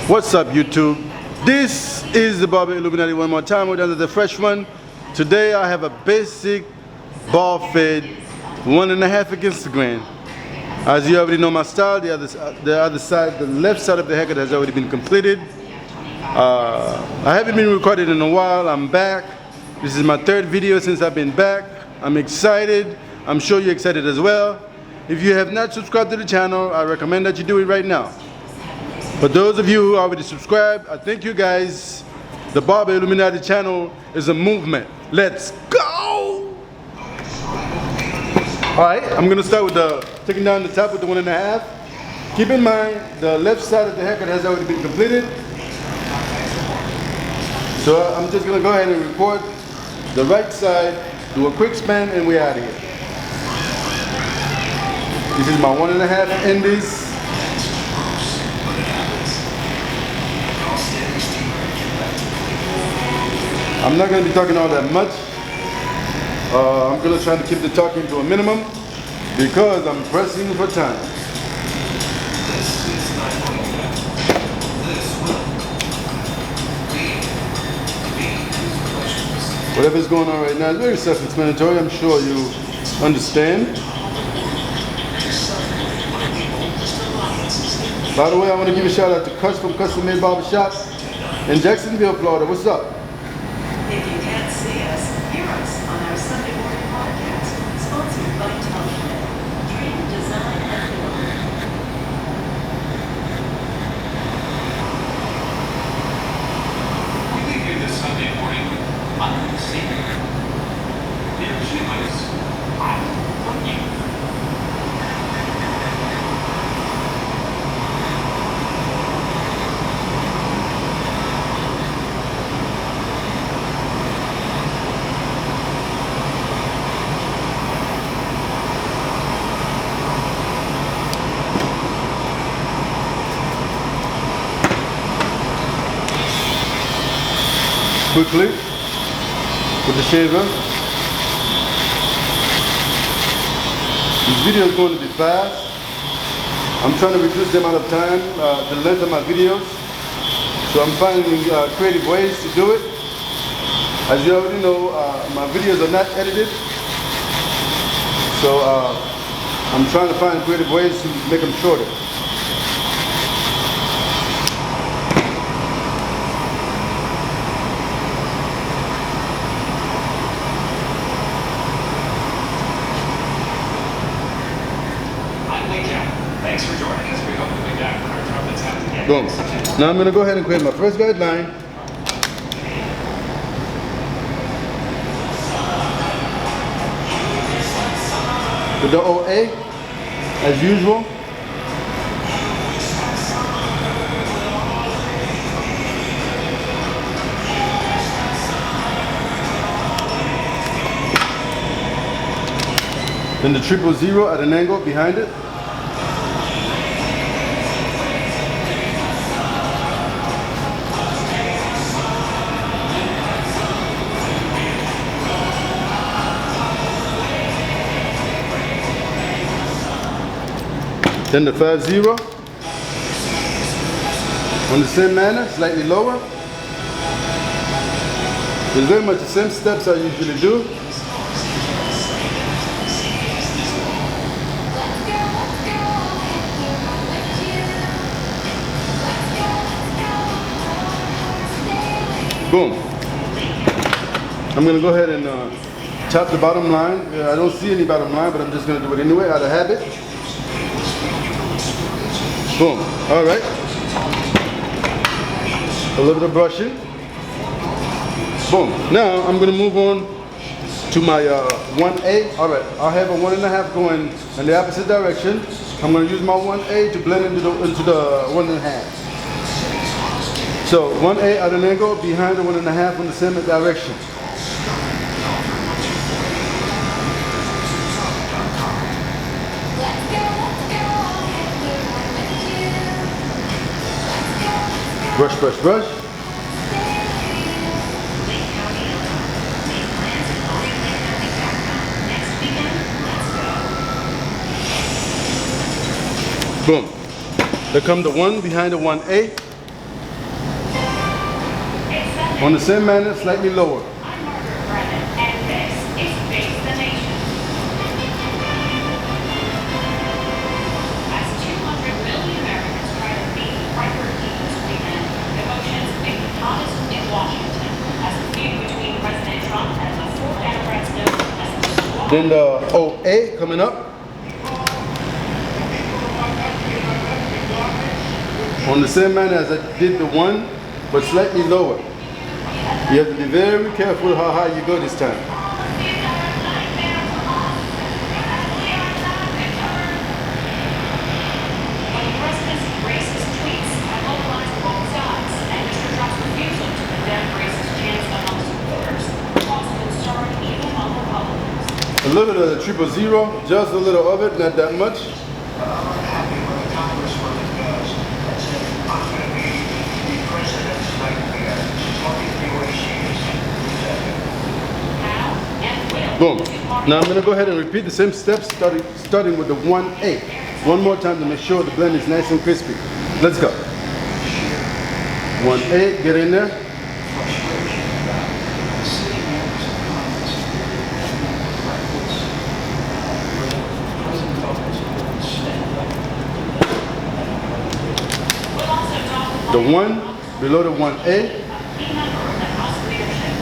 What's up, YouTube? This is the Barber Illuminati one more time. We're done the fresh one. Today I have a basic bald fade, 1.5 against the grain. As you already know my style, the other side, the left side of the haircut has already been completed. I haven't been recording in a while. I'm back. This is my third video since I've been back. I'm excited. I'm sure you're excited as well. If you have not subscribed to the channel, I recommend that you do it right now. For those of you who already subscribed, I thank you guys. The Barber Illuminati channel is a movement. Let's go! Alright, I'm going to start with taking down the top with the 1.5. Keep in mind, the left side of the haircut has already been completed. So I'm just going to go ahead and record the right side, do a quick span, and we're out of here. This is my 1.5 indies. I'm not going to be talking all that much. I'm going to try to keep the talking to a minimum because I'm pressing for time. Whatever's going on right now is very self-explanatory. I'm sure you understand. By the way, I want to give a shout out to Kush from Custom Made Barbershop in Jacksonville, Florida. What's up? If you can't see us, hear us on our Sunday morning podcast, sponsored by Telephone, Dream Design and Build. We leave here this Sunday morning with unknown secret. Dear Shoelace, I love you. Quickly with the shaver. This video is going to be fast. I'm trying to reduce the amount of time, the length of my videos. So I'm finding creative ways to do it. As you already know, my videos are not edited. So I'm trying to find creative ways to make them shorter. Thanks for joining us. We hope you'll be back when our trumpets have to get. Boom. Now I'm going to go ahead and create my first guideline. With the OA, as usual. Then the 000 at an angle behind it. Then the 50 on the same manner, slightly lower. It's very much the same steps I usually do. Boom. I'm going to go ahead and chop the bottom line. I don't see any bottom line, but I'm just going to do it anyway out of habit. Boom. All right. A little bit of brushing. Boom. Now I'm going to move on to my 1A. All right. I'll have a 1.5 going in the opposite direction. I'm going to use my 1A to blend into the 1.5. So 1A at an angle behind the 1.5 on the same direction. Brush, brush, brush. Boom. There come the one behind the 1A. On the same manner, slightly lower. I'm Barber, and this is Face the Nation. As 200 million Americans try to beat record heat this weekend, emotions may be hottest in Washington as the feud between President Trump and the four Democrats known as the Squad. Then the OA coming up. On the same manner as I did the one, but slightly lower. You have to be very careful how high you go this time. When the president's racist tweets have mobilized both sides, and Mr. Trump's refusal to condemn racist chants among supporters caused concern even among Republicans. A little bit of the 000, just a little of it, not that much. I'm happy with the congressman does. That said, I'm going to be president's nightmare. Talking the way she is. How and will Boom. the two parties Now I'm going to go ahead and repeat the same steps, starting with the 1A. One more time to make sure the blend is nice and crispy. Let's go. 1A, get in there. will also talk with The 1 below the 1A. key member of the House leadership.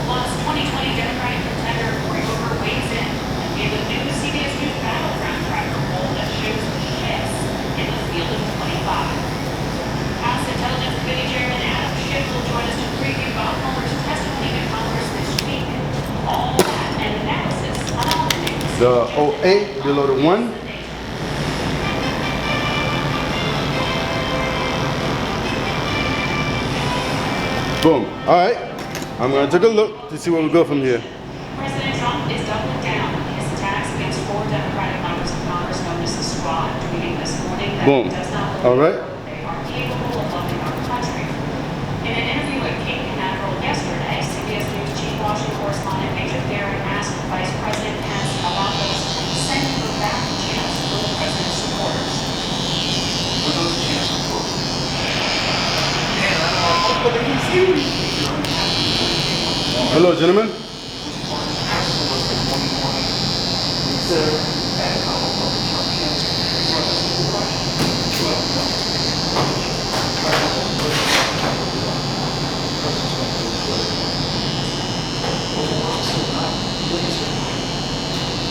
Plus, 2020 Democratic contender Cory Booker weighs in and gave a new CBS News battleground tracker poll that shows shifts in the field of 25. House Intelligence Committee Chairman Adam Schiff will join us to preview Bob Mueller's testimony to Congress this week. All that and analysis on all the news. The OA below the 1. Boom. All right. I'm going to take a look to see where we go from here. President Trump is doubling down on his attacks against four Democratic members of Congress known as the Squad, tweeting this morning that Boom. he does not All believe right. they are capable of loving our country. In an interview with Cape Canaveral yesterday, CBS News chief Washington correspondent Major Theron asked Vice President Pence about those sending them back chants for the president's supporters. What those chants are for? Hello, gentlemen.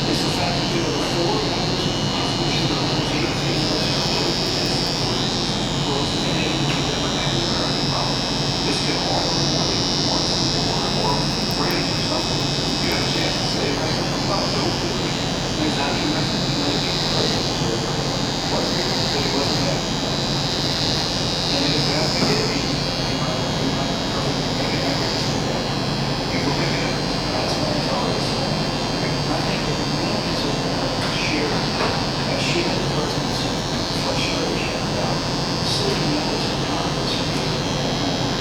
It's the fact that there were four members of the Constitution of the 18 This can all or phrase or something. You have a chance to say right about no there's not even what really wasn't that. And if you have to get me, you will pick it up. That's what it's always. I think that millions of Americans have shared the president's frustration about sitting members of Congress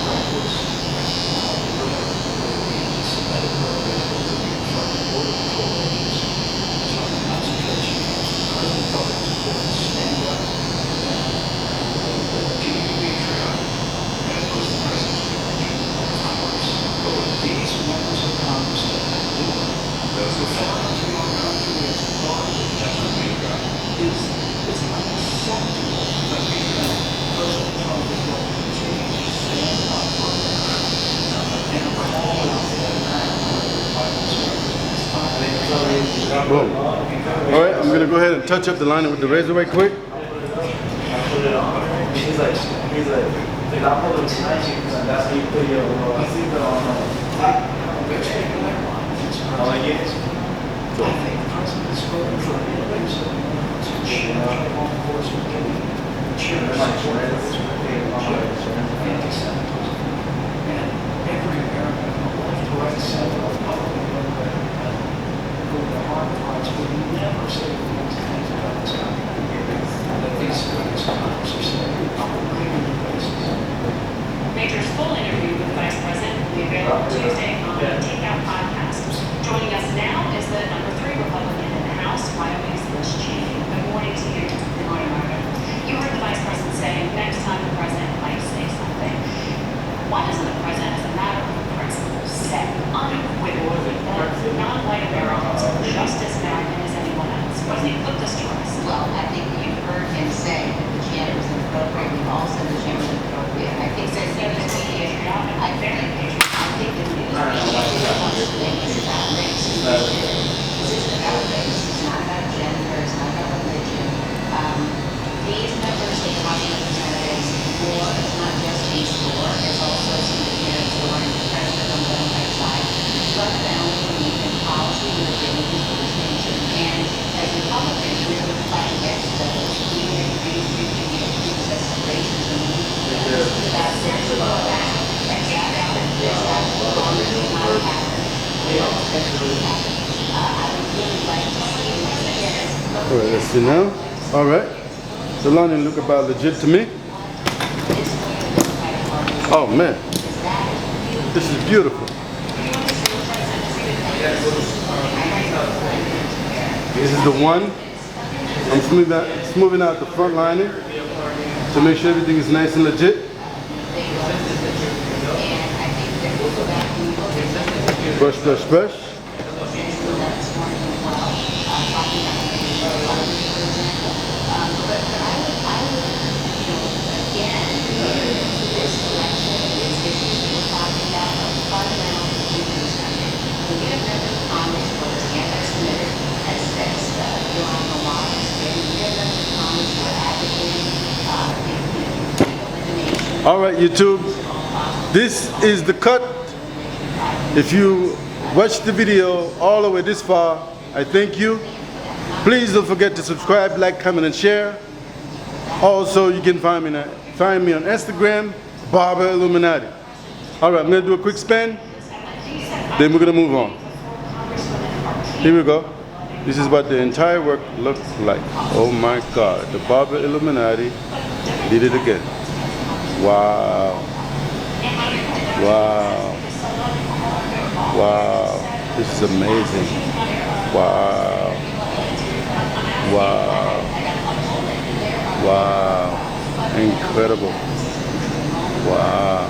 practice systematic programs from border patrol agents, from concentration camps. The president felt it was important to stand up and be patriotic, as was the president's direction of Congress. But what these members of Congress have to do, those who fought to our country as part of the is it's unacceptable that President Trump is going to continue to stand up for America and call out that Boom. All right, I'm going to go ahead and touch up the line with the razor right quick. He's like, I pulled him tonight, and that's how you put your seatbelt on. Like it. I think the president has spoken for innovators to change law enforcement, change anti-Semitism, and every American on the left, right, center, Republican, Democrat, who the hard parts would never say the things about this country that these Congress are saying on a regular basis. Major's full interview with the Vice President will be available Tuesday on the Takeout Podcast. Joining us now is the number 3 Republican in the House, Wyoming's Liz Cheney. Good morning to you. Good morning, Margaret. You heard the Vice President say All right, let's see now. All right. The lining look about legit to me. Oh man, this is beautiful. This is the one. I'm smoothing out the front lining to make sure everything is nice and legit. Brush, brush, brush. All right, YouTube, this is the cut. If you watched the video all the way this far, I thank you. Please don't forget to subscribe, like, comment, and share. Also, you can find me on Instagram, Barber Illuminati. All right, I'm gonna do a quick spin, then we're gonna move on. Here we go. This is what the entire work looks like. Oh my God, the Barber Illuminati did it again. Wow. Wow. Wow. This is amazing. Wow. Wow. Wow. Incredible. Wow.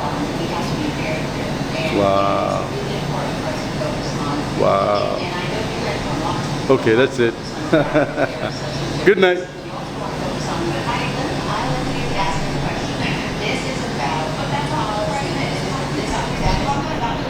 Wow. Wow. Okay, that's it. Good night.